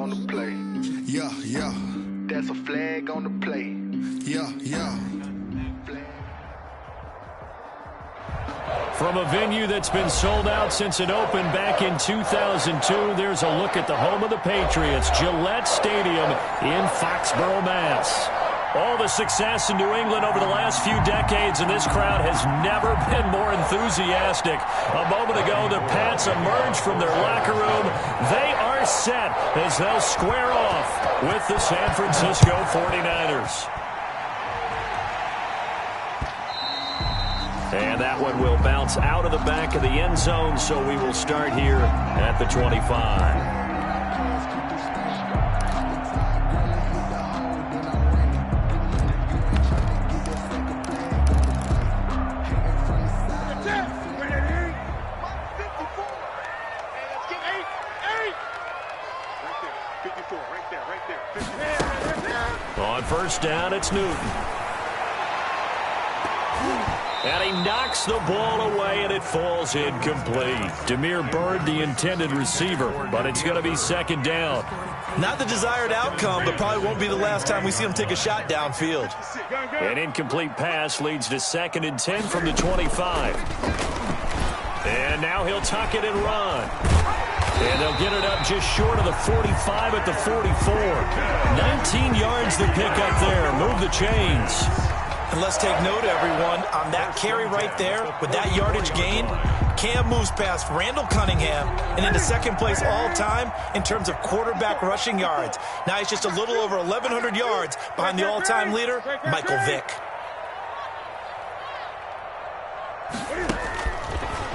on the play. Yeah, yeah. That's a flag on the play. Yeah, yeah. From a venue that's been sold out since it opened back in 2002, there's a look at the home of the Patriots, Gillette Stadium in Foxborough, Mass. All the success in New England over the last few decades, and this crowd has never been more enthusiastic. A moment ago, the Pats emerged from their locker room. They are set as they'll square off with the San Francisco 49ers. And that one will bounce out of the back of the end zone, so we will start here at the 25. On first down, it's Newton. And he knocks the ball away, and it falls incomplete. Demir Bird, the intended receiver, but it's going to be second down. Not the desired outcome, but probably won't be the last time we see him take a shot downfield. An incomplete pass leads to 2nd and 10 from the 25. And now he'll tuck it and run. And they'll get it up just short of the 45 at the 44. 19 yards to pick up there. Move the chains. And let's take note, everyone, on that carry right there with that yardage gain. Cam moves past Randall Cunningham and into second place all time in terms of quarterback rushing yards. Now he's just a little over 1,100 yards behind the all-time leader, Michael Vick.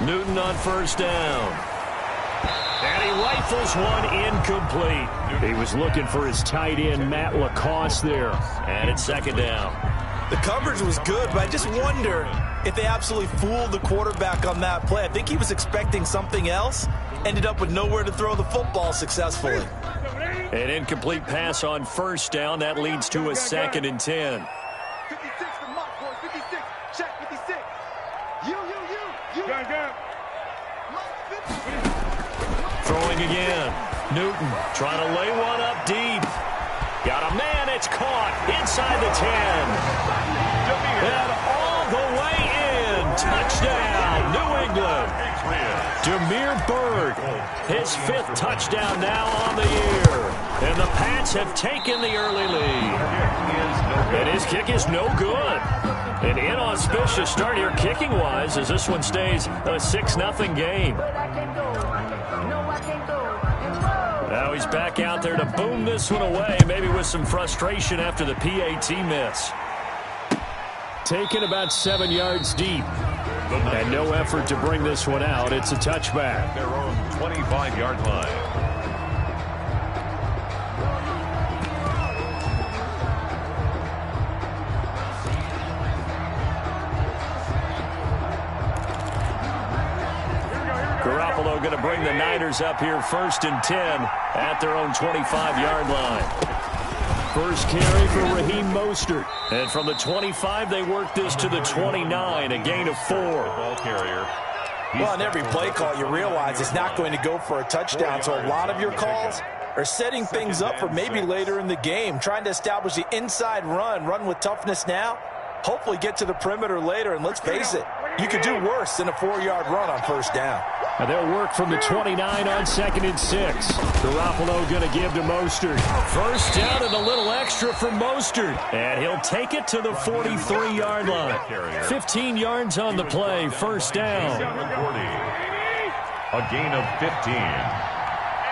Newton on first down. And he rifles one incomplete. He was looking for his tight end, Matt Lacoste, there. And it's second down. The coverage was good, but I just wonder if they absolutely fooled the quarterback on that play. I think he was expecting something else. Ended up with nowhere to throw the football successfully. An incomplete pass on first down. That leads to a 2nd and 10. 56 for Mark, boys. 56. Check 56. You. Throwing again. Newton trying to lay one up deep. Got a man. It's caught inside the 10. And all the way in. Touchdown, New England. Demir Bird, his 5th touchdown now on the year. And the Pats have taken the early lead. And his kick is no good. An inauspicious start here kicking-wise as this one stays a 6-0 game. Now he's back out there to boom this one away, maybe with some frustration after the PAT miss. Taken about 7 yards deep. And no effort to bring this one out. It's a touchback. Their own 25-yard line. Garoppolo going to bring the Niners up here 1st and 10 at their own 25-yard line. First carry for Raheem Mostert. And from the 25, they work this to the 29, a gain of 4. Ball carrier. Well, on every play call, you realize it's not going to go for a touchdown, so a lot of your calls are setting things up for maybe later in the game, trying to establish the inside run with toughness now, hopefully get to the perimeter later, and let's face it, you could do worse than a 4-yard run on first down. And they'll work from the 29 on 2nd and 6. Garoppolo going to give to Mostert. First down and a little extra for Mostert. And he'll take it to the 43-yard line. 15 yards on the play. First down. A gain of 15.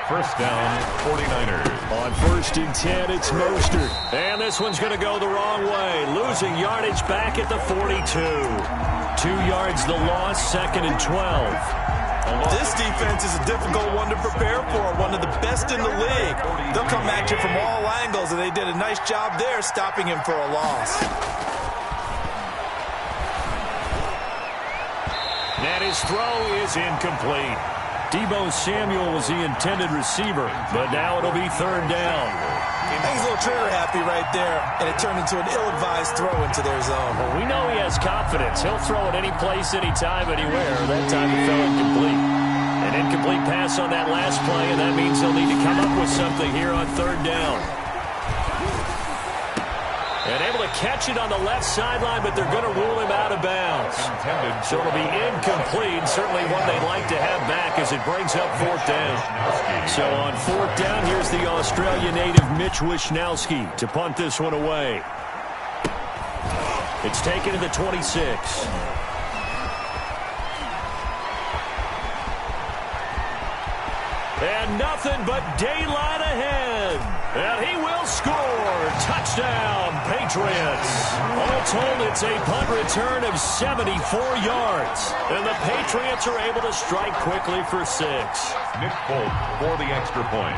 First down, 49ers. On 1st and 10, it's Mostert. And this one's going to go the wrong way. Losing yardage back at the 42. 2 yards the loss, 2nd and 12. This defense is a difficult one to prepare for, one of the best in the league. They'll come at you from all angles, and they did a nice job there stopping him for a loss. And his throw is incomplete. Deebo Samuel was the intended receiver, but now it'll be 3rd down. He's a little trigger happy right there, and it turned into an ill-advised throw into their zone. Well, we know he has confidence. He'll throw it any place, anytime, anywhere. That time he fell incomplete. An incomplete pass on that last play, and that means they'll need to come up with something here on third down. And able to catch it on the left sideline, but they're going to rule him out of bounds. So it'll be incomplete. Certainly one they'd like to have back as it brings up fourth down. So on fourth down, here's the Australia native Mitch Wishnowsky to punt this one away. It's taken to the 26. And nothing but daylight ahead. And he will score. Touchdown, Patriots. All told, it's a punt return of 74 yards. And the Patriots are able to strike quickly for 6. Nick Folk for the extra point.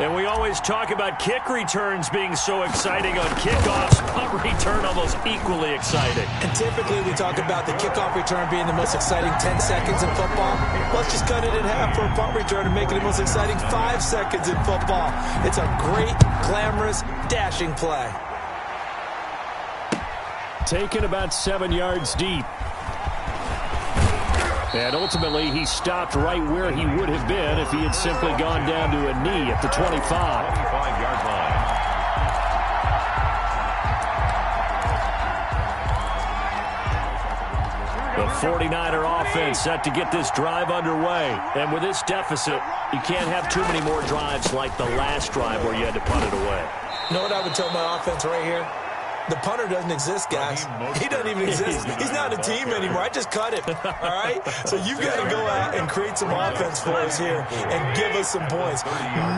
And we always talk about kick returns being so exciting on kickoffs. Punt return almost equally exciting. And typically we talk about the kickoff return being the most exciting 10 seconds in football. Let's just cut it in half for a punt return and make it the most exciting 5 seconds in football. It's a great, glamorous, dashing play. Taken about 7 yards deep. And ultimately, he stopped right where he would have been if he had simply gone down to a knee at the 25. 25-yard line. The 49er offense set to get this drive underway. And with this deficit, you can't have too many more drives like the last drive where you had to punt it away. You know what I would tell my offense right here? The punter doesn't exist, guys. He doesn't even exist. He's not a team anymore. I just cut him, all right? So you've got to go out and create some offense for us here and give us some points.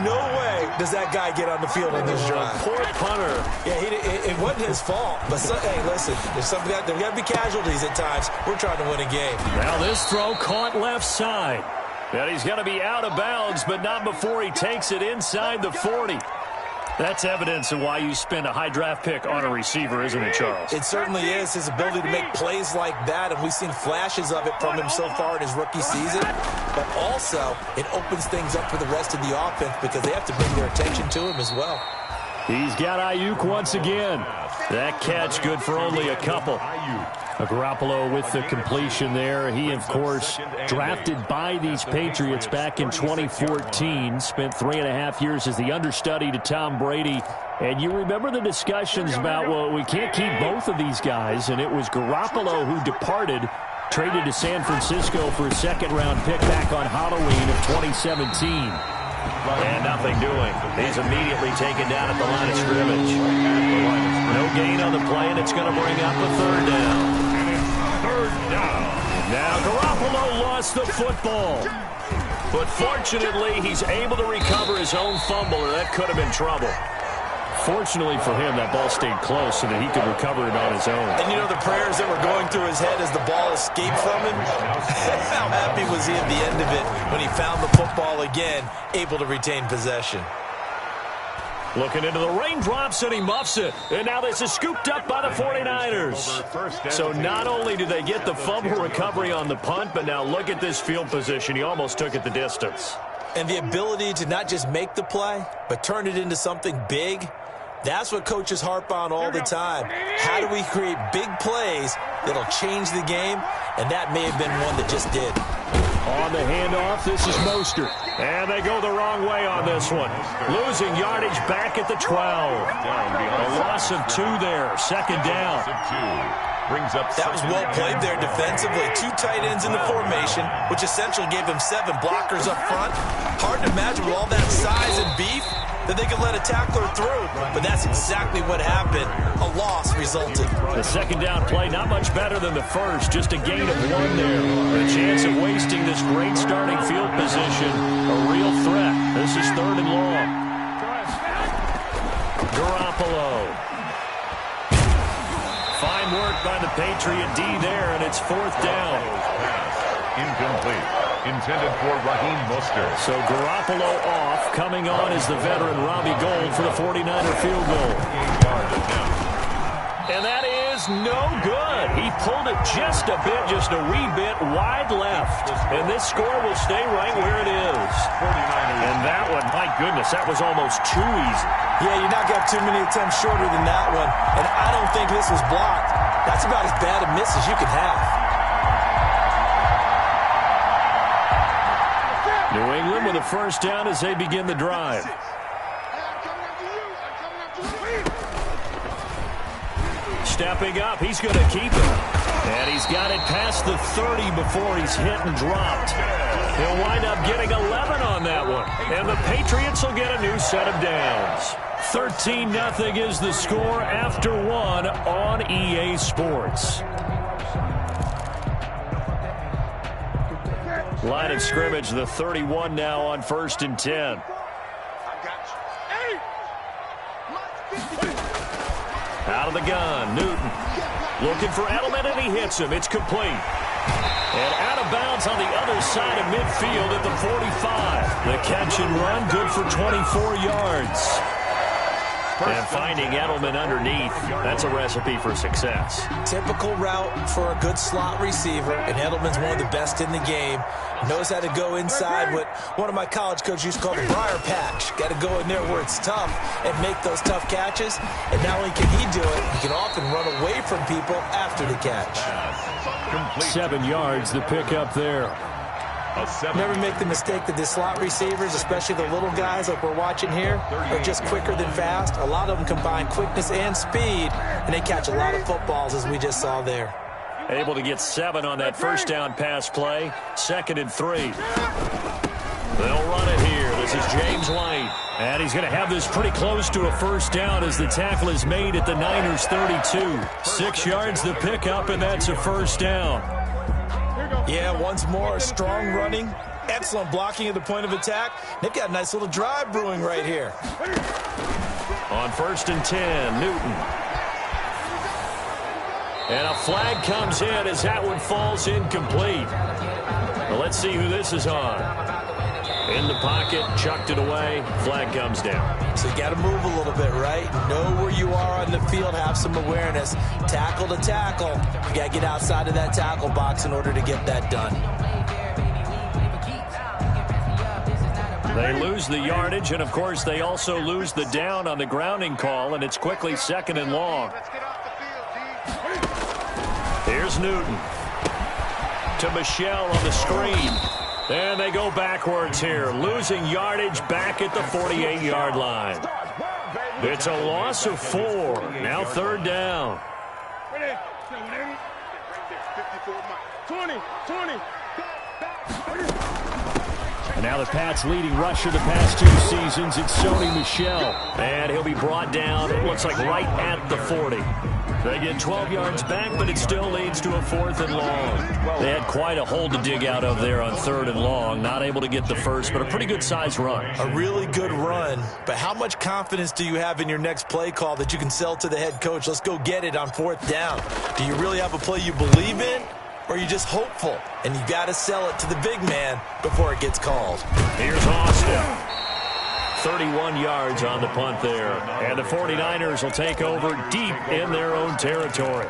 No way does that guy get on the field on this drive. Poor punter. Yeah, it wasn't his fault. But, hey, listen, there's got to be casualties at times. We're trying to win a game. Now this throw caught left side. And he's going to be out of bounds, but not before he takes it inside the 40. That's evidence of why you spend a high draft pick on a receiver, isn't it, Charles? It certainly is. His ability to make plays like that, and we've seen flashes of it from him so far in his rookie season. But also, it opens things up for the rest of the offense because they have to bring their attention to him as well. He's got Ayuk once again. That catch good for only a couple. Garoppolo with the completion there. He, of course, drafted by these Patriots back in 2014. Spent 3.5 years as the understudy to Tom Brady. And you remember the discussions about, well, we can't keep both of these guys. And it was Garoppolo who departed, traded to San Francisco for a second-round pick back on Halloween of 2017. And nothing doing. He's immediately taken down at the line of scrimmage. No gain on the play, and it's going to bring up a third down. Third down. Now Garoppolo lost the football. But fortunately, he's able to recover his own fumble, or that could have been trouble. Fortunately for him, that ball stayed close so that he could recover it on his own. And you know the prayers that were going through his head as the ball escaped from him? How happy was he at the end of it when he found the football again, able to retain possession? Looking into the raindrops, and he muffs it. And now this is scooped up by the 49ers. So not only do they get the fumble recovery on the punt, but now look at this field position. He almost took it the distance. And the ability to not just make the play, but turn it into something big, that's what coaches harp on all the time. How do we create big plays that'll change the game? And that may have been one that just did. On the handoff, this is Mostert. And they go the wrong way on this one. Losing yardage back at the 12. A loss of 2 there. Second down. That was well played there defensively. 2 tight ends in the formation, which essentially gave them 7 blockers up front. Hard to imagine with all that size and beef that they could let a tackler through. But that's exactly what happened. A loss resulted. The second down play, not much better than the first. Just a gain of 1 there. A chance of wasting this great starting field position. A real threat. This is 3rd and long. Garoppolo. Fine work by the Patriot D there, and it's 4th down. Incomplete. Intended for Raheem Mostert. So Garoppolo off. Coming on is the veteran Robbie Gould for the 49er field goal. And that is no good. He pulled it just a bit, just a wee bit wide left. And this score will stay right where it is. And that one, my goodness, that was almost too easy. Yeah, you're not going to have too many attempts shorter than that one. And I don't think this was blocked. That's about as bad a miss as you can have. New England with a first down as they begin the drive. Stepping up, he's going to keep it. And he's got it past the 30 before he's hit and dropped. He'll wind up getting 11 on that one. And the Patriots will get a new set of downs. 13-0 is the score after one on EA Sports. Line of scrimmage, the 31 now on 1st and 10. Out of the gun, Newton. Looking for Edelman, and he hits him. It's complete. And out of bounds on the other side of midfield at the 45. The catch and run, good for 24 yards. And finding Edelman underneath, that's a recipe for success. Typical route for a good slot receiver, and Edelman's one of the best in the game. Knows how to go inside what one of my college coaches used to call the briar patch. Got to go in there where it's tough and make those tough catches. And not only can he do it, he can often run away from people after the catch. 7 yards, the pickup there. Never make the mistake that the slot receivers, especially the little guys like we're watching here, are just quicker than fast. A lot of them combine quickness and speed, and they catch a lot of footballs, as we just saw there. Able to get 7 on that first down pass play. 2nd and 3. They'll run it here. This is James White. And he's going to have this pretty close to a first down as the tackle is made at the Niners' 32. 6 yards the pickup, and that's a first down. Yeah, once more, strong running, excellent blocking at the point of attack. They've got a nice little drive brewing right here. On 1st and 10, Newton. And a flag comes in as that one falls incomplete. Well, let's see who this is on. In the pocket, chucked it away, flag comes down. So you got to move a little bit, right? Know where you are on the field, have some awareness. Tackle to tackle. You got to get outside of that tackle box in order to get that done. They lose the yardage, and of course they also lose the down on the grounding call, and it's quickly 2nd and long. Here's Newton. To Michelle on the screen. And they go backwards here, losing yardage back at the 48-yard line. It's a loss of 4. Now 3rd down. 20. And now the Pats' leading rusher the past 2 seasons, it's Sony Michel. And he'll be brought down, it looks like right at the 40. They get 12 yards back, but it still leads to a 4th and long. They had quite a hole to dig out of there on 3rd and long. Not able to get the first, but a pretty good-sized run. A really good run, but how much confidence do you have in your next play call that you can sell to the head coach? Let's go get it on 4th down. Do you really have a play you believe in, or are you just hopeful? And you got to sell it to the big man before it gets called. Here's Austin. 31 yards on the punt there. And the 49ers will take over deep in their own territory.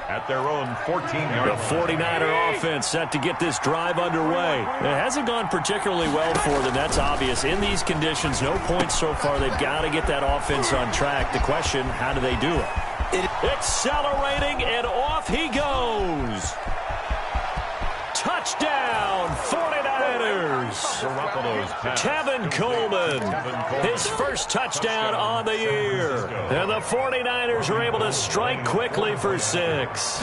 At their own 14-yard line. The 49er offense set to get this drive underway. It hasn't gone particularly well for them. That's obvious. In these conditions, no points so far. They've got to get that offense on track. The question, how do they do it? Accelerating, and off he goes. Touchdown, 49ers. Tevin Coleman, his first touchdown on the year. And the 49ers are able to strike quickly for 6.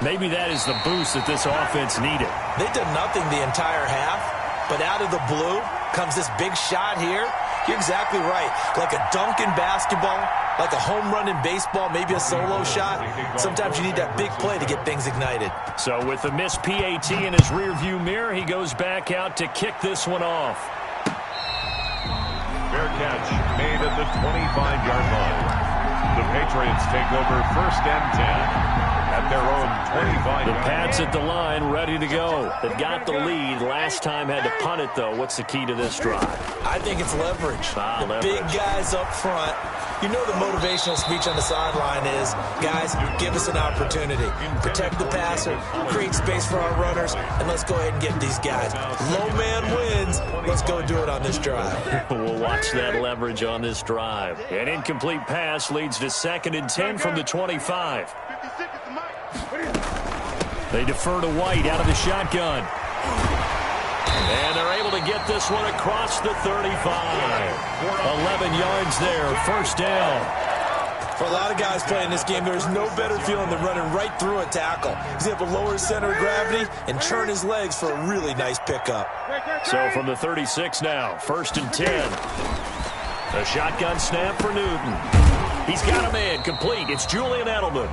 Maybe that is the boost that this offense needed. They did nothing the entire half, but out of the blue comes this big shot here. You're exactly right. Like a dunk in basketball, like a home run in baseball, maybe a solo shot. Sometimes you need that big play to get things ignited. So with the missed PAT in his rearview mirror, he goes back out to kick this one off. Fair catch made at the 25-yard line. The Patriots take over 1st and 10. At their own 25. The Pats at the line, ready to go. They've got the lead. Last time had to punt it, though. What's the key to this drive? I think it's leverage. The Leverage. big guys up front. You know the motivational speech on the sideline is, guys, give us an opportunity. Protect the passer, create space for our runners, and let's go ahead and get these guys. Low man wins. Let's go do it on this drive. We'll watch that leverage on this drive. An incomplete pass leads to 2nd and 10 from the 25. They defer to White out of the shotgun. And they're able to get this one across the 35. 11 yards there, first down. For a lot of guys playing this game, there's no better feeling than running right through a tackle. He's able to lower his center of gravity and churn his legs for a really nice pickup. So from the 36 now, 1st and 10. A shotgun snap for Newton. He's got a man complete. It's Julian Edelman.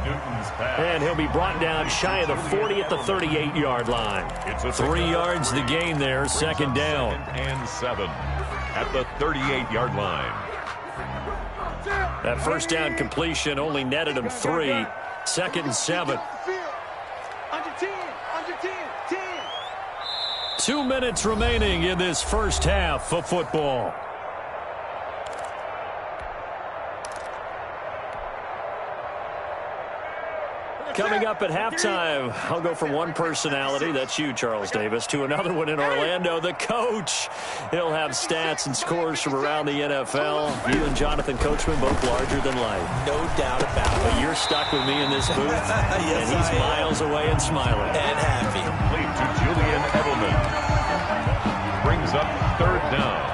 And he'll be brought down shy of the 40 at the 38-yard line. 3 yards the gain there, 2nd down. And 7 at the 38-yard line. That first down completion only netted him 3. 2nd and 7. Under 10, 10. 2 minutes remaining in this first half of football. Coming up at halftime, I'll go from one personality, that's you, Charles Davis, to another one in Orlando, the coach. He'll have stats and scores from around the NFL. You and Jonathan Coachman both larger than life. No doubt about it. But you're stuck with me in this booth, yes, and he's miles away and smiling. And happy. Complete to Julian Edelman. Brings up 3rd down.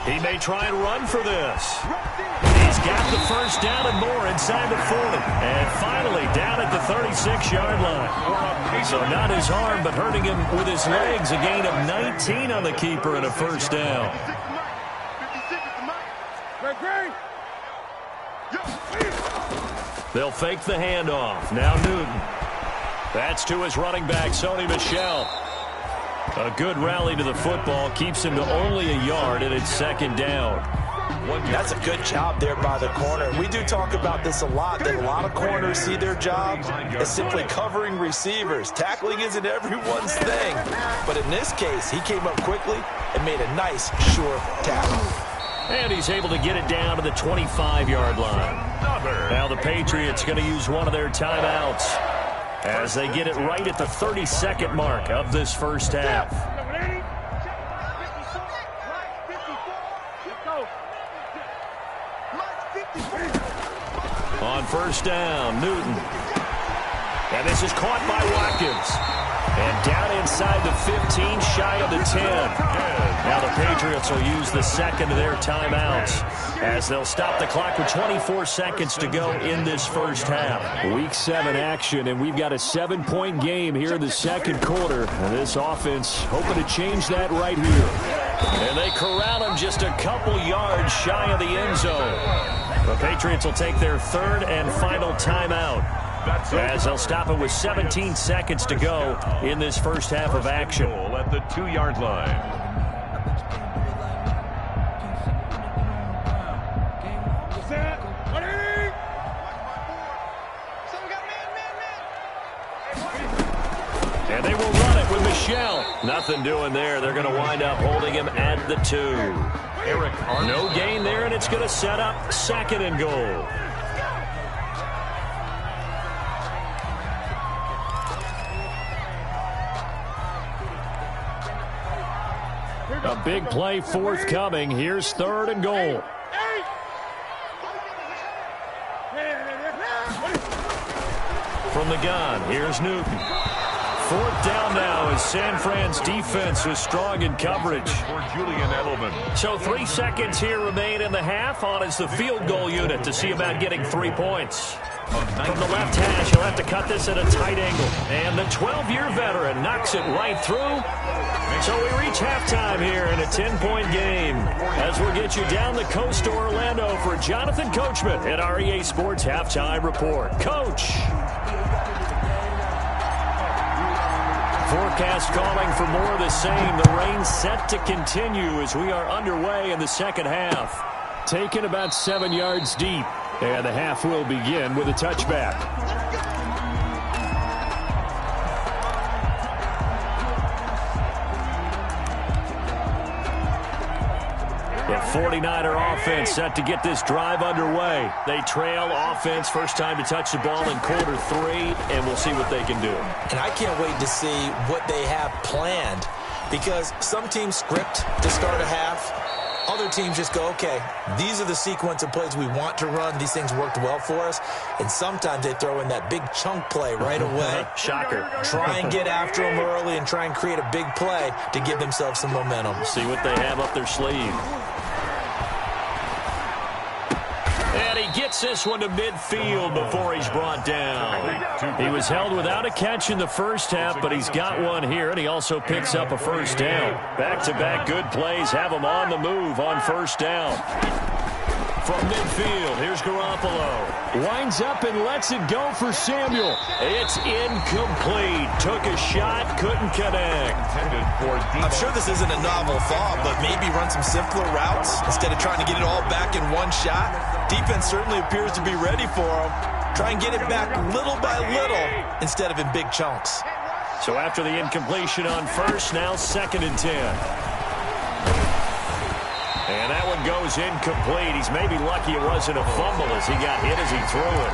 He may try and run for this. He's got the first down and more inside the 40. And finally down at the 36-yard line. So not his arm, but hurting him with his legs. A gain of 19 on the keeper and a first down. They'll fake the handoff. Now Newton. That's to his running back, Sony Michel. A good rally to the football keeps him to only a yard, and it's 2nd down. That's a good job there by the corner. We do talk about this a lot, that a lot of corners see their job as simply covering receivers. Tackling isn't everyone's thing. But in this case, he came up quickly and made a nice, sure tackle. And he's able to get it down to the 25-yard line. Now the Patriots going to use one of their timeouts as they get it right at the 32nd mark of this first half. On first down, Newton. And this is caught by Watkins. And down inside the 15, shy of the 10. Now the Patriots will use the second of their timeouts as they'll stop the clock with 24 seconds to go in this first half. Week 7 action, and we've got a 7-point game here in the second quarter. And this offense hoping to change that right here. And they corral him just a couple yards shy of the end zone. The Patriots will take their 3rd and final timeout as they'll stop it with 17 seconds to go in this first half of action. At the 2-yard line. And they will run it with Michel. Nothing doing there. They're going to wind up holding him at the 2. No gain there, and it's going to set up 2nd and goal. A big play forthcoming. Here's 3rd and goal. From the gun, here's Newton. 4th down now as San Fran's defense was strong in coverage. For Julian Edelman. So 3 seconds here remain in the half. On is the field goal unit to see about getting 3 points. From the left hash, he'll have to cut this at a tight angle. And the 12-year veteran knocks it right through. So we reach halftime here in a 10-point game as we'll get you down the coast to Orlando for Jonathan Coachman at our EA Sports Halftime Report. Coach. Forecast calling for more of the same. The rain set to continue as we are underway in the second half. Taken about 7 yards deep. And the half will begin with a touchback. The 49er offense set to get this drive underway. They trail offense, first time to touch the ball in quarter 3, and we'll see what they can do. And I can't wait to see what they have planned, because some teams script to start a half. Other teams just go, okay, these are the sequence of plays we want to run. These things worked well for us. And sometimes they throw in that big chunk play right away. Shocker. Try and get after them early and try and create a big play to give themselves some momentum. See what they have up their sleeve. And he gets this one to midfield before he's brought down. He was held without a catch in the first half, but he's got one here, and he also picks up a first down. Back-to-back good plays have him on the move on first down. From midfield, here's Garoppolo. Winds up and lets it go for Samuel. It's incomplete. Took a shot, couldn't connect. I'm sure this isn't a novel thought, but maybe run some simpler routes instead of trying to get it all back in one shot. Defense certainly appears to be ready for him. Try and get it back little by little instead of in big chunks. So after the incompletion on first, now 2nd and 10. And that one goes incomplete. He's maybe lucky it wasn't a fumble as he got hit as he threw it.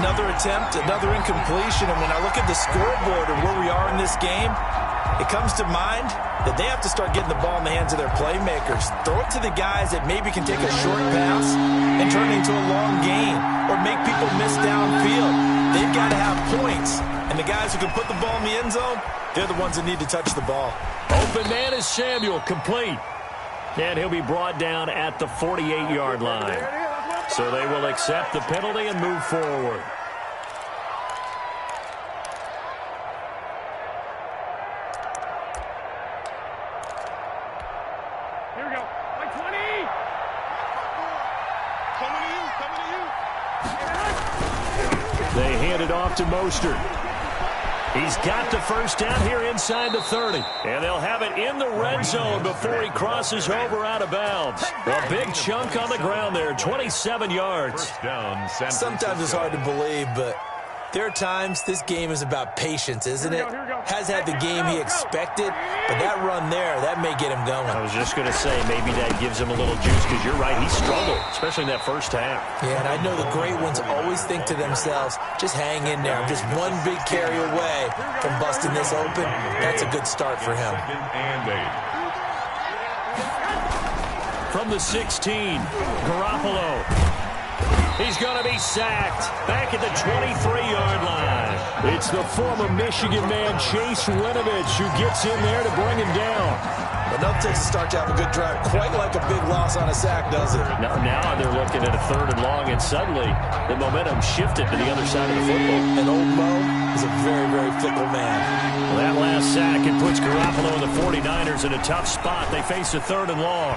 Another attempt, another incompletion. And when I look at the scoreboard and where we are in this game, it comes to mind that they have to start getting the ball in the hands of their playmakers. Throw it to the guys that maybe can take a short pass and turn it into a long gain or make people miss downfield. They've got to have points. And the guys who can put the ball in the end zone, they're the ones that need to touch the ball. Open man is Samuel, complete. And he'll be brought down at the 48-yard line. So they will accept the penalty and move forward. Here we go. Like 20. Coming to you. They hand it off to Mostert. He's got the first down here inside the 30. And they'll have it in the red zone before he crosses over out of bounds. A big chunk on the ground there, 27 yards. Sometimes it's hard to believe, but there are times this game is about patience, isn't it? Has had the game he expected, but that run there, that may get him going. I was just going to say, maybe that gives him a little juice, because you're right, he struggled, especially in that first half. Yeah, and I know the great ones always think to themselves, just hang in there. I'm just one big carry away from busting this open. That's a good start for him. From the 16, Garoppolo. He's going to be sacked back at the 23-yard line. It's the former Michigan man, Chase Winovich, who gets in there to bring him down. Enough takes a start to have a good drive, quite like a big loss on a sack, does it? Now they're looking at a 3rd and long, and suddenly the momentum shifted to the other side of the football. And old Mo is a very, very fickle man. Well, that last sack, it puts Garoppolo and the 49ers in a tough spot. They face a 3rd and long.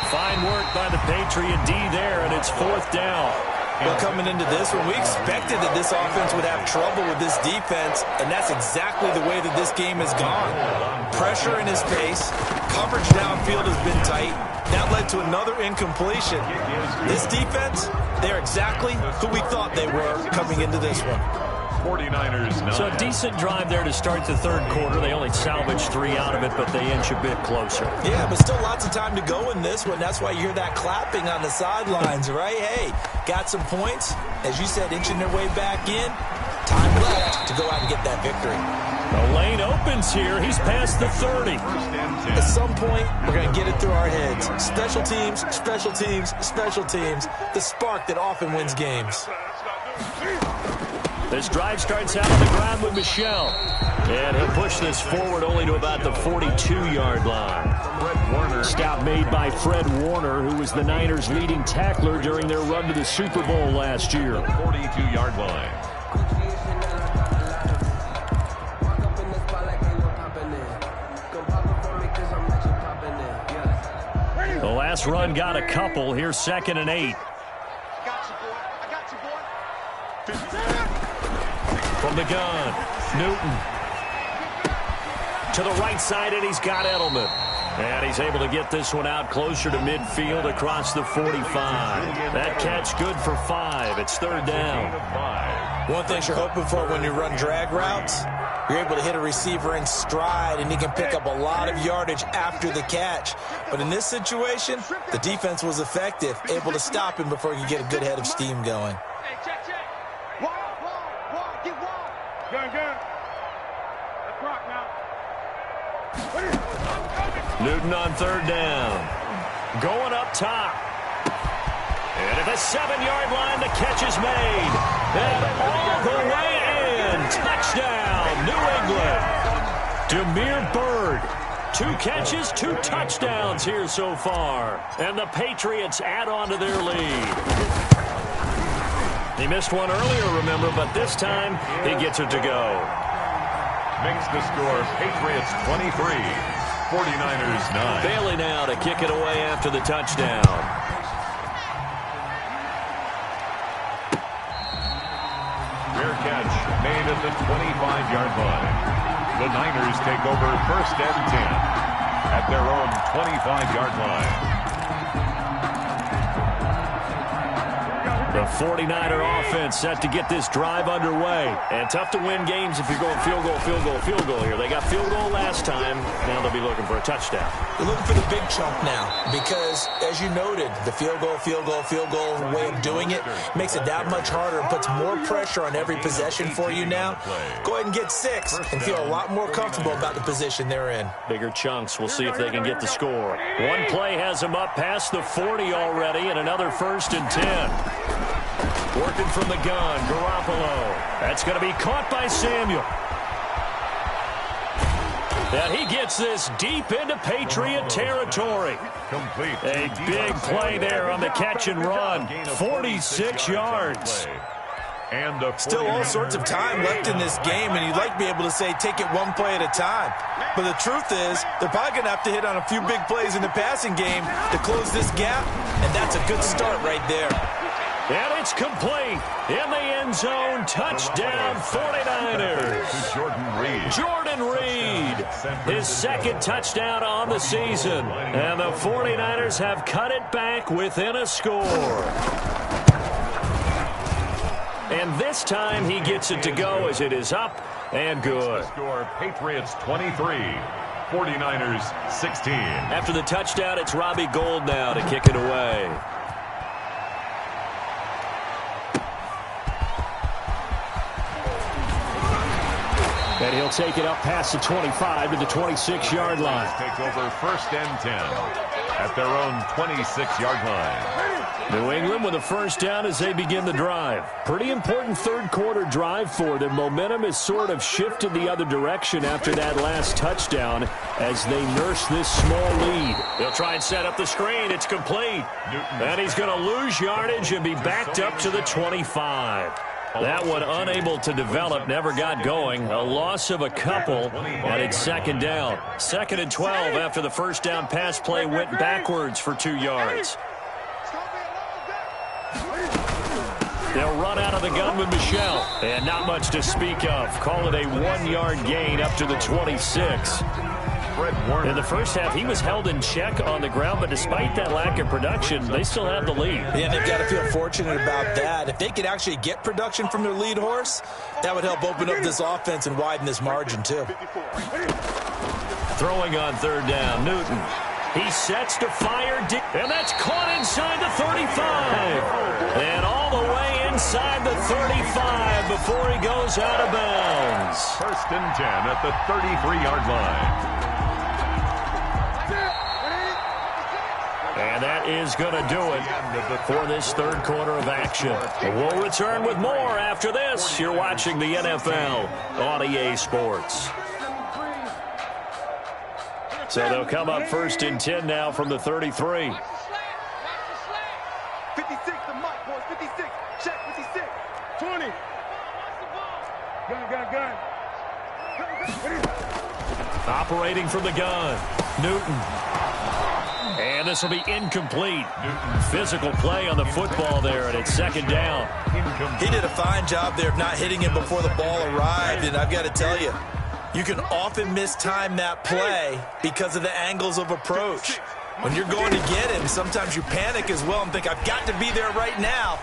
Fine work by the Patriot D there, and it's 4th down. Well, coming into this one, we expected that this offense would have trouble with this defense, and that's exactly the way that this game has gone. Pressure in his face, coverage downfield has been tight. That led to another incompletion. This defense, they're exactly who we thought they were coming into this one. 49ers 9. So a decent drive there to start the 3rd quarter. They only salvaged 3 out of it, but they inch a bit closer. Yeah, but still lots of time to go in this one. That's why you hear that clapping on the sidelines, right? Hey, got some points. As you said, inching their way back in. Time left to go out and get that victory. The lane opens here. He's past the 30. At some point, we're going to get it through our heads. Special teams, special teams, special teams. The spark that often wins games. This drive starts out on the ground with Michel. And he'll push this forward only to about the 42-yard line. Stop made by Fred Warner, who was the Niners' leading tackler during their run to the Super Bowl last year. 42-yard line. The last run got a couple. Here's 2nd and 8. From the gun, Newton. To the right side, and he's got Edelman. And he's able to get this one out closer to midfield across the 45. That catch good for 5. It's 3rd down. One thing you're hoping for when you run drag routes, you're able to hit a receiver in stride, and he can pick up a lot of yardage after the catch. But in this situation, the defense was effective, able to stop him before he could get a good head of steam going. Newton on 3rd down. going up top. And at the 7-yard line, the catch is made. And all the way in. Touchdown, New England. Damiere Byrd. 2 catches, 2 touchdowns here so far. And the Patriots add on to their lead. He missed one earlier, remember, but this time he gets it to go. Makes the score Patriots 23, 49ers 9. Bailey now to kick it away after the touchdown. Fair catch made at the 25-yard line. The Niners take over 1st and 10 at their own 25-yard line. The 49er offense set to get this drive underway. And tough to win games if you're going field goal, field goal, field goal here. They got field goal last time. Now they'll be looking for a touchdown. They're looking for the big chunk now because, as you noted, the field goal way of doing it makes it that much harder and puts more pressure on every possession for you now. Go ahead and get 6 and feel a lot more comfortable about the position they're in. Bigger chunks. We'll see if they can get the score. One play has them up past the 40 already, and another 1st and 10. Working from the gun, Garoppolo. That's going to be caught by Samuel. And he gets this deep into Patriot territory. Complete. A big play there on the catch and run. 46 yards. And still all sorts of time left in this game, and you'd like to be able to say take it one play at a time. But the truth is, they're probably going to have to hit on a few big plays in the passing game to close this gap, and that's a good start right there. And it's complete. In the end zone, touchdown 49ers. Jordan Reed, his 2nd touchdown on the season. And the 49ers have cut it back within a score. And this time he gets it to go as it is up and good. Score Patriots 23, 49ers 16. After the touchdown, it's Robbie Gould now to kick it away. And he'll take it up past the 25 to the 26-yard line. Take over 1st and 10 at their own 26-yard line. New England with a 1st down as they begin the drive. Pretty important 3rd quarter drive for them. Momentum has sort of shifted the other direction after that last touchdown as they nurse this small lead. They'll try and set up the screen. It's complete. And he's going to lose yardage and be backed up to the 25. That one unable to develop, never got going. A loss of a couple, and it's 2nd down. 2nd and 12 after the 1st down pass play went backwards for 2 yards. They'll run out of the gun with Michel, and not much to speak of. Call it a 1-yard gain up to the 26. In the first half, he was held in check on the ground, but despite that lack of production, they still have the lead. Yeah, they've got to feel fortunate about that. If they could actually get production from their lead horse, that would help open up this offense and widen this margin, too. Throwing on 3rd down, Newton. He sets to fire deep, and that's caught inside the 35. And all the way inside the 35 before he goes out of bounds. 1st and 10 at the 33-yard line. And that is going to do it for this 3rd quarter of action. We'll return with more after this. You're watching the NFL on EA Sports. So they'll come up 1st and 10 now from the 33. 56, the mark, boys. 56. Check, 56. 20. Gun. Operating from the gun, Newton. And this will be incomplete. Physical play on the football there, and it's 2nd down. He did a fine job there of not hitting him before the ball arrived, and I've got to tell you, you can often mistime that play because of the angles of approach. When you're going to get him, sometimes you panic as well and think, I've got to be there right now.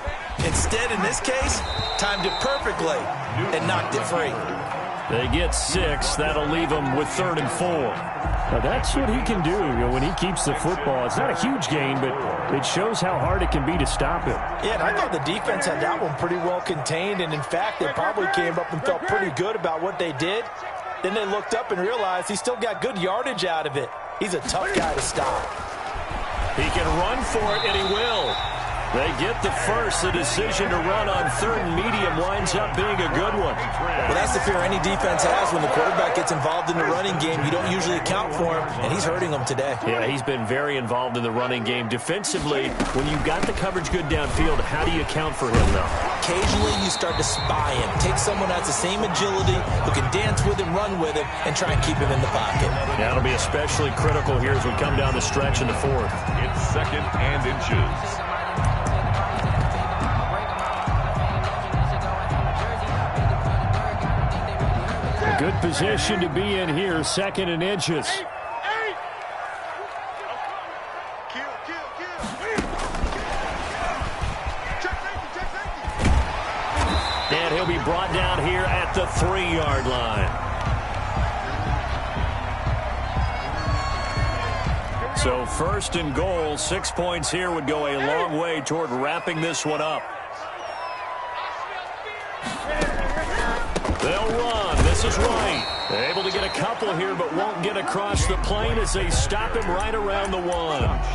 Instead, in this case, timed it perfectly and knocked it free. They get 6. That'll leave them with 3rd and 4. Now that's what he can do, when he keeps the football. It's not a huge gain, but it shows how hard it can be to stop him. Yeah, and I thought the defense had that one pretty well contained, and in fact, they probably came up and felt pretty good about what they did. Then they looked up and realized he still got good yardage out of it. He's a tough guy to stop. He can run for it, and he will. They get the first. The decision to run on third and medium winds up being a good one. Well, that's the fear any defense has when the quarterback gets involved in the running game. You don't usually account for him, and he's hurting them today. Yeah, he's been very involved in the running game. Defensively, when you've got the coverage good downfield, how do you account for him, though? Occasionally, you start to spy him. Take someone that's the same agility, who can dance with him, run with him, and try and keep him in the pocket. Yeah, it'll be especially critical here as we come down the stretch in the fourth. It's 2nd and inches. A good position to be in here, 2nd and inches. And he'll be brought down here at the 3-yard line. So 1st and goal, 6 points here would go a long way toward wrapping this one up. They'll run. This is right. They're able to get a couple here, but won't get across the plane as they stop him right around the 1.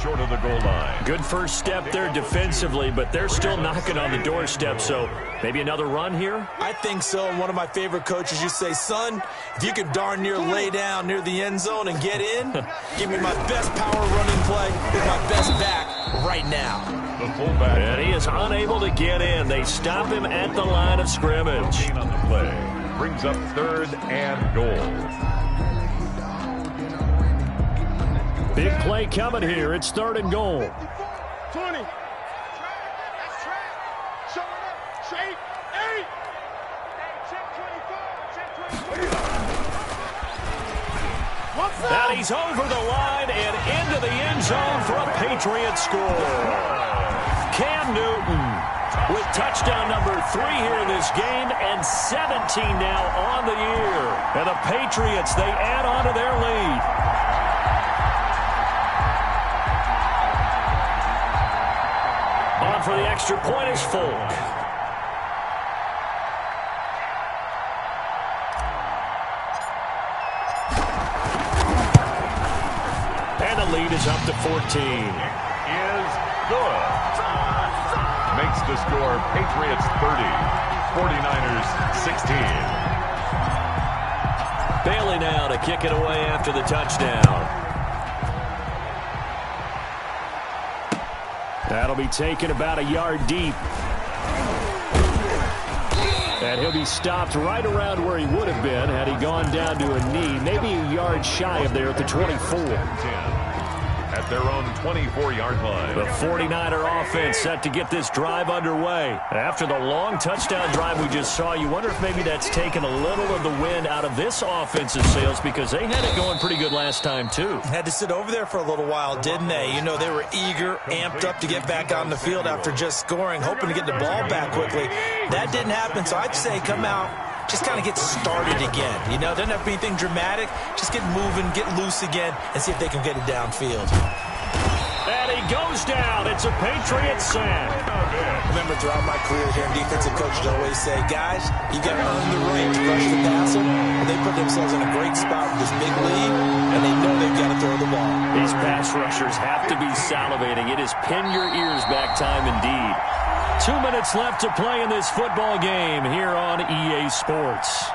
Short of the goal line. Good first step there defensively, but they're still knocking on the doorstep, so maybe another run here? I think so, and one of my favorite coaches used to say, son, if you can darn near lay down near the end zone and get in, give me my best power running play with my best back right now. The fullback. And he is unable to get in. They stop him at the line of scrimmage. On the play. Brings up 3rd and goal. Big play coming here. It's 3rd and goal. 20. That's track. Showing up. Straight. 8. Check 25. Check 24. And he's over the line and into the end zone for a Patriot score. Cam Newton with touchdown number 3 here in this game and 17 now on the year. And the Patriots, they add on to their lead. On for the extra point is Folk. And the lead is up to 14. Is good. Makes the score Patriots 30, 49ers 16. Bailey now to kick it away after the touchdown. That'll be taken about a yard deep. And he'll be stopped right around where he would have been had he gone down to a knee, maybe a yard shy of there at the 24. 10. At their own 24-yard line. The 49er offense set to get this drive underway. After the long touchdown drive we just saw, you wonder if maybe that's taken a little of the wind out of this offensive sails because they had it going pretty good last time, too. Had to sit over there for a little while, didn't they? You know, they were eager, amped up to get back on the field after just scoring, hoping to get the ball back quickly. That didn't happen, so I'd say come out, just kind of get started again. You know, doesn't have to be anything dramatic. Just get moving, get loose again, and see if they can get it downfield. And he goes down. It's a Patriot sack. Remember, throughout my career here, defensive coaches always say, guys, you got to earn the right to rush the passer. And they put themselves in a great spot with this big lead, and they know they've got to throw the ball. These pass rushers have to be salivating. It is pin your ears back time indeed. 2 minutes left to play in this football game here on EA Sports.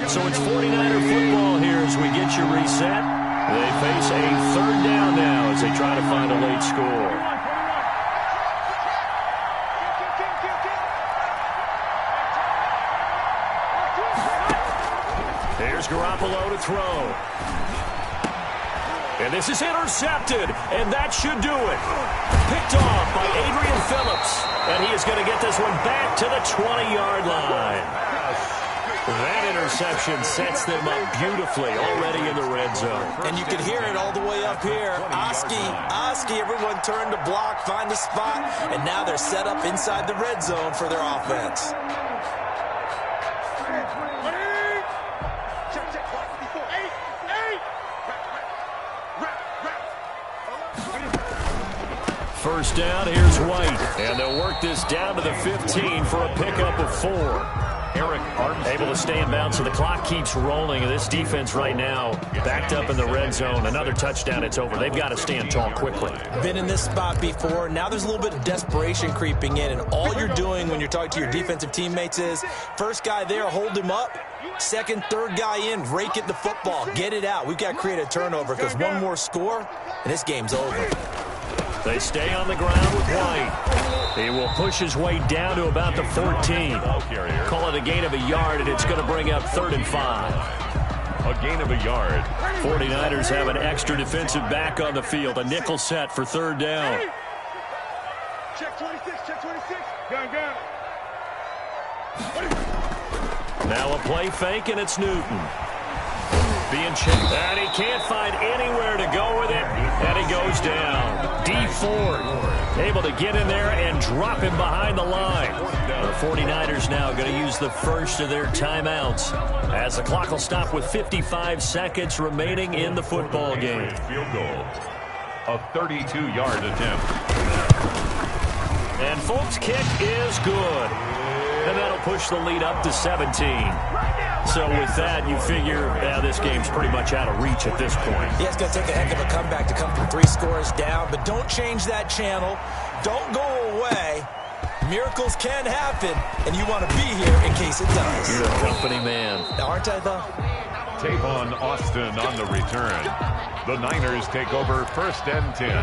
So it's 49er football here as we get you reset. They face a 3rd down now as they try to find a late score. Here's Garoppolo to throw. And this is intercepted, and that should do it. Picked off by Adrian Phillips, and he is going to get this one back to the 20-yard line. That interception sets them up beautifully already in the red zone. And you can hear it all the way up here. Oski, everyone turned to block, find a spot, and now they're set up inside the red zone for their offense. Check, 54. 8. first down. Here's White. And they'll work this down to the 15 for a pickup of 4. Eric Armstead. Able to stay in bounds, so the clock keeps rolling. And this defense right now backed up in the red zone. Another touchdown, it's over. They've got to stand tall quickly. Been in this spot before. Now there's a little bit of desperation creeping in, and all you're doing when you're talking to your defensive teammates is first guy there, hold him up. Second, third guy in, rake at the football. Get it out. We've got to create a turnover because one more score, and this game's over. They stay on the ground with White. He will push his way down to about the 14. Call it a gain of a yard, and it's going to bring up 3rd and 5. A gain of a yard. 49ers have an extra defensive back on the field. A nickel set for 3rd down. Check 26, check 26. Go. Now a play fake, and it's Newton. Being checked. And he can't find anywhere to go with it. And he goes down. D Ford able to get in there and drop him behind the line. The 49ers now going to use the first of their timeouts as the clock will stop with 55 seconds remaining in the football game. Field goal. A 32-yard attempt. And Folk's kick is good. And that'll push the lead up to 17. So with that, you figure this game's pretty much out of reach at this point. Yeah, it's going to take a heck of a comeback to come from 3 scores down, but don't change that channel. Don't go away. Miracles can happen, and you want to be here in case it does. You're a company man. Aren't I, though? Tavon Austin on the return. The Niners take over 1st and 10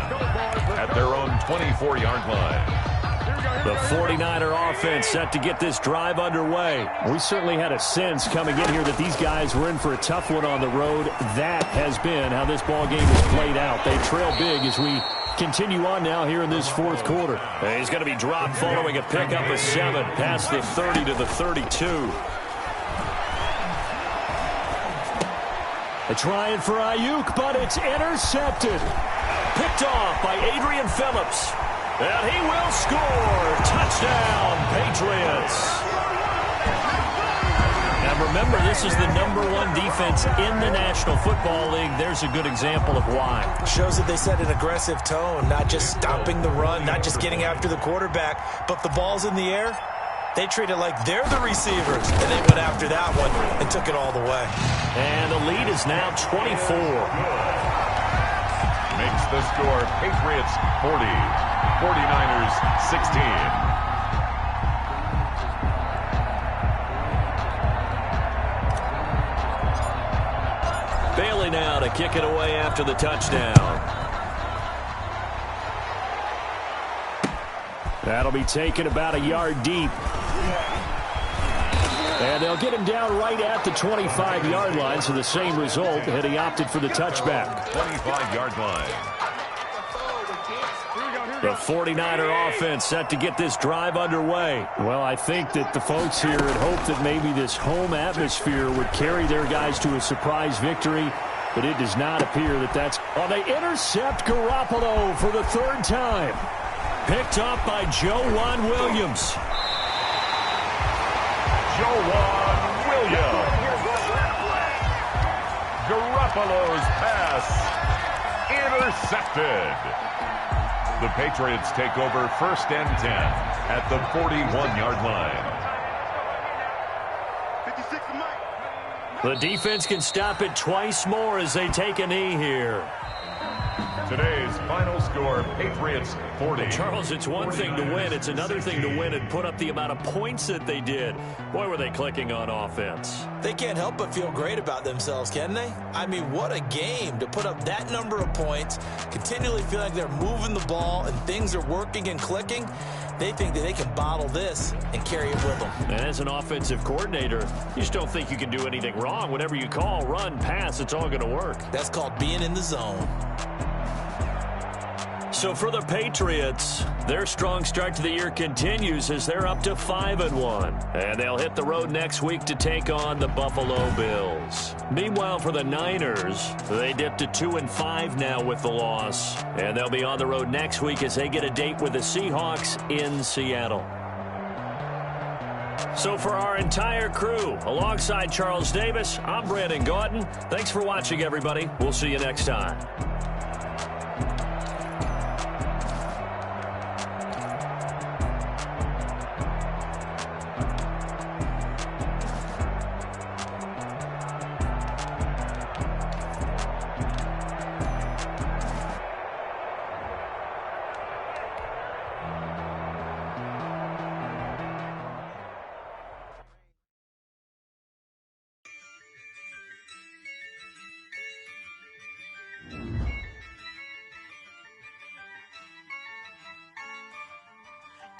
at their own 24-yard line. The 49er offense set to get this drive underway. We certainly had a sense coming in here that these guys were in for a tough one on the road. That has been how this ball game has played out. They trail big as we continue on now here in this 4th quarter. And he's going to be dropped following a pickup of 7 past the 30 to the 32. They're trying for Ayuk, but it's intercepted. Picked off by Adrian Phillips. And he will score. Touchdown, Patriots. Now remember, this is the #1 defense in the National Football League. There's a good example of why. Shows that they set an aggressive tone, not just stopping the run, not just getting after the quarterback, but the ball's in the air. They treat it like they're the receivers, and they went after that one and took it all the way. And the lead is now 24. Makes the score Patriots 40, 49ers 16. Bailey now to kick it away after the touchdown. That'll be taken about a yard deep. And they'll get him down right at the 25-yard line, so the same result, had he opted for the touchback. 25-yard line. The 49er offense set to get this drive underway. Well, I think that the folks here had hoped that maybe this home atmosphere would carry their guys to a surprise victory, but it does not appear that that's... Oh, they intercept Garoppolo for the 3rd time. Picked up by Joejuan Williams. Joejuan Williams. Garoppolo's pass intercepted. The Patriots take over 1st and 10 at the 41-yard line. 56 to Mike. The defense can stop it twice more as they take a knee here. Today's final score, Patriots 40. Charles, it's one thing to win. It's another thing to win and put up the amount of points that they did. Boy, were they clicking on offense. They can't help but feel great about themselves, can they? I mean, what a game to put up that number of points, continually feel like they're moving the ball and things are working and clicking. They think that they can bottle this and carry it with them. And as an offensive coordinator, you just don't think you can do anything wrong. Whatever you call, run, pass, it's all going to work. That's called being in the zone. So for the Patriots, their strong start to the year continues as they're up to 5-1. And they'll hit the road next week to take on the Buffalo Bills. Meanwhile, for the Niners, they dipped to 2-5 now with the loss. And they'll be on the road next week as they get a date with the Seahawks in Seattle. So for our entire crew, alongside Charles Davis, I'm Brandon Gautin. Thanks for watching, everybody. We'll see you next time.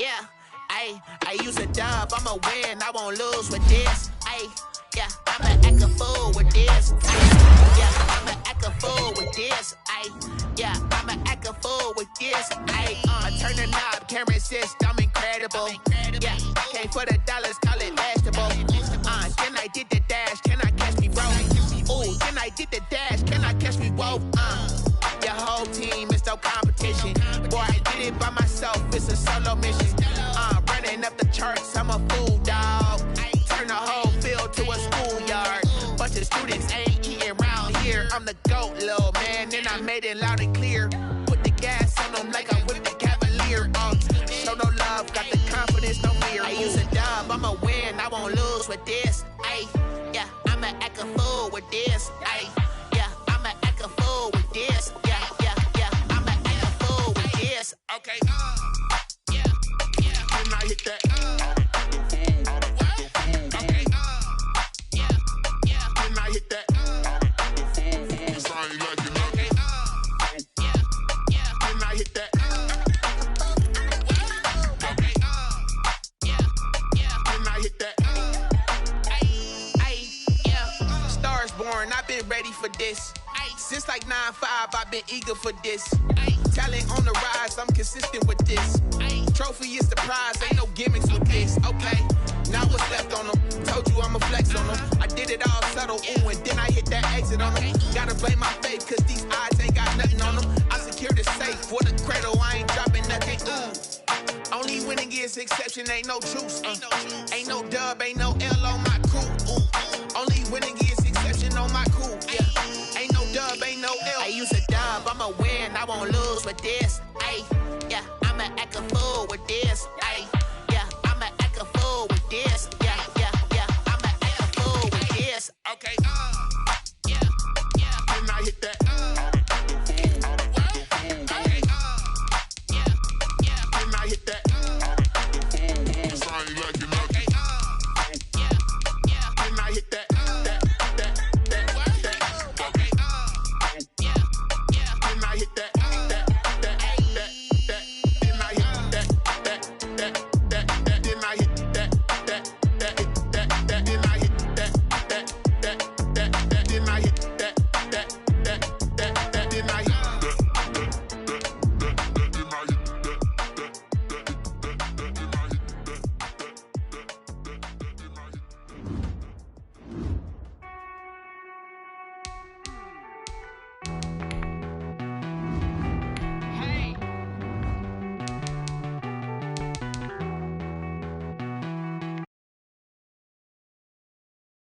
yeah. I use a dub, I'ma win, I won't lose with this. Yeah, I'ma act a fool with this. Yeah, I'ma act a fool with this. Yeah, I'ma act a fool with this. I turn the knob, can't resist, I'm incredible. Yeah, came for the dollars, call it vegetable. Then I did the dash, can I catch me, bro? Ooh, then I did the dash, can I catch me, whoa? Your whole team is no competition. Boy, I did it by myself, it's a solo mission. Running up the charts, I'm a fool, dog. Turn the whole field to a schoolyard. Bunch of students ain't eating round here. I'm the GOAT, little man, and I made it loud and clear. Put the gas on them like I'm with the Cavalier. Show no love, got the confidence, no fear. I use a dub, I'ma win, I won't lose with this. Yeah, I'ma act a fool with this. Yeah, I'ma act a fool with this. Yeah, I'ma act a fool with this. Okay, yeah, can I hit that? Okay, yeah, can I hit that? Can I hit that? Okay, can I hit that? Yeah, Stars born, I've been ready for this. Since like 9-5, I've been eager for this. Talent on the rise, I'm consistent with this. Trophy is the prize, ain't no gimmicks with this. Okay, now what's left on them? Told you I'ma flex on them. I did it all subtle, ooh, and then I hit that exit on them. Gotta blame my faith, cause these eyes ain't got nothing on them. I secured the safe for the cradle, I ain't dropping nothing, ooh. Only winning is exception, ain't no truce. Ain't no dub, ain't no L on my crew. Ooh. Only winning is exception on my crew. Yeah, ain't no dub, ain't no L. I use a dub, I'ma win, I won't lose with this. Yeah, I'ma act a fool with this.